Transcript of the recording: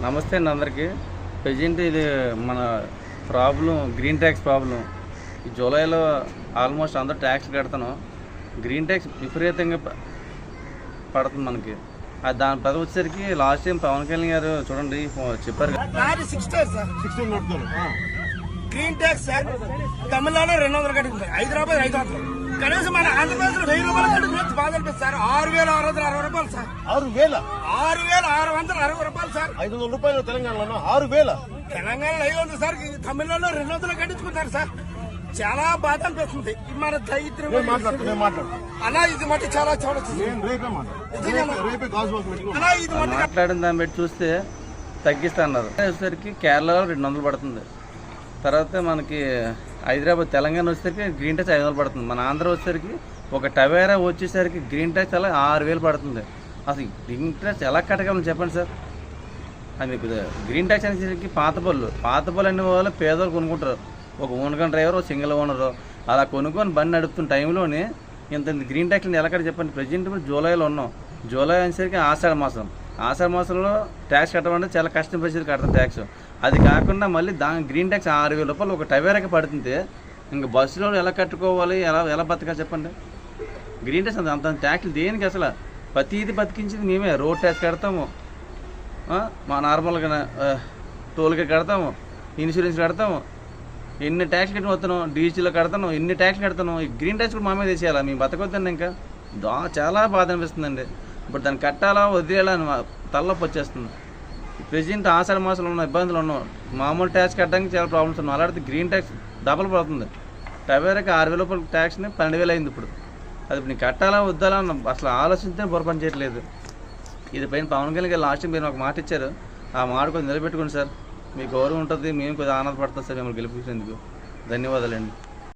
నమస్తే అండి అందరికీ. ప్రజెంట్ ఇది మన ప్రాబ్లం గ్రీన్ ట్యాక్స్ ప్రాబ్లం. ఈ జూలైలో ఆల్మోస్ట్ అందరూ ట్యాక్స్ కడతాను. గ్రీన్ ట్యాక్స్ విపరీతంగా పడుతుంది మనకి. దాని పద వచ్చేసరికి లాస్ట్ టైం పవన్ కళ్యాణ్ గారు చూడండి చెప్పారు గ్రీన్ ట్యాక్స్ సార్. తమిళనాడు 200 కట్టుకుంటారు, హైదరాబాద్ 500. కనీసం మన ఆంధ్రప్రదేశ్ 1000 రూపాయలు కట్టుకుని బాధ అనిపిస్తుంది సార్. 6,660 రూపాయలు సార్. 6,660 రూపాయలు సార్. 500 రూపాయలు తెలంగాణలో 6,000. తెలంగాణలో 500 సార్. తమిళనాడులో 200 కట్టించుకుంటారు సార్. చాలా బాధ అనిపిస్తుంది. మన దరిద్రం అలా ఇది మట్టి చాలా అలా ఇది మాట్లాడిన దాన్ని బట్టి చూస్తే తగ్గిస్తా అన్నారు. వచ్చేసరికి కేరళలో 200 పడుతుంది. తర్వాత మనకి హైదరాబాద్ తెలంగాణ వచ్చేసరికి గ్రీన్ ట్యాక్స్ 500 పడుతుంది. మన ఆంధ్ర వచ్చేసరికి ఒక టవేరా వచ్చేసరికి గ్రీన్ ట్యాక్స్ అలా 6,000 పడుతుంది. అసలు గ్రీన్ ట్యాక్స్ ఎలా కట్టగలను చెప్పండి సార్. అది మీకు గ్రీన్ ట్యాక్స్ అనేసరికి పాత పళ్ళు అనే వాళ్ళు పేదలు కొనుక్కుంటారు. ఒక ఓనర్ డ్రైవర్, ఒక సింగిల్ ఓనరు అలా కొనుక్కొని బండి నడుపుతున్న టైంలోనే ఇంత గ్రీన్ ట్యాక్స్ని ఎలా కట్ట చెప్పండి. ప్రజెంట్ ఇప్పుడు జూలైలో ఉన్నాం. జూలై అనేసరికి ఆషాఢ మాసంలో ట్యాక్స్ కట్టమంటే చాలా కష్టం పరిస్థితి కడతాం ట్యాక్స్. అది కాకుండా మళ్ళీ గ్రీన్ ట్యాక్స్ 6,000 రూపాయలు ఒక టవేరాకి పడుతుంది. ఇంకా బస్సులో ఎలా కట్టుకోవాలి, ఎలా బతకాలి చెప్పండి. గ్రీన్ ట్యాక్స్ అంత ట్యాక్స్లు దేనికి అసలు? ప్రతిది బతికించింది మేమే. రోడ్ ట్యాక్స్ కడతాము, మా నార్మల్గా టోల్కి కడతాము, ఇన్సూరెన్స్ కడతాము, ఎన్ని ట్యాక్స్ కట్టి వస్తున్నాం, డీజీలో కడతాను, ఎన్ని ట్యాక్స్ కడతాను. ఈ గ్రీన్ ట్యాక్స్ కూడా మా మీద వేసేయాలా? మేము బతకొద్దండి. ఇంకా చాలా బాధ అనిపిస్తుందండి. ఇప్పుడు దాన్ని కట్టాలా వదిలేయాలా అని తలనొప్పి వచ్చేస్తుంది. ప్రెజెంట్ ఆషాఢ మాసంలో ఉన్న ఇబ్బందులు ఉన్నాం. మామూలు ట్యాక్స్ కట్టడానికి చాలా ప్రాబ్లమ్స్ ఉన్నాయి. అలాంటి గ్రీన్ ట్యాక్స్ డబల్ పడుతుంది. టవేరాకి 6,000 రూపాయల ట్యాక్స్ని 12,000 అయింది ఇప్పుడు. అది ఇప్పుడు నీకు కట్టాలా వద్దాలా అసలు ఆలోచిస్తే పొరపని చేయట్లేదు. ఇది పైన పవన్ కళ్యాణ్ గారు లాస్ట్ టైం మీరు ఒక మాట ఇచ్చారు. ఆ మాట కొంచెం నిలబెట్టుకోండి సార్. మీ గౌరవం ఉంటుంది, మేము కొద్దిగా ఆనందపడతాం సార్ మిమ్మల్ని గెలిపించేందుకు. ధన్యవాదాలండి.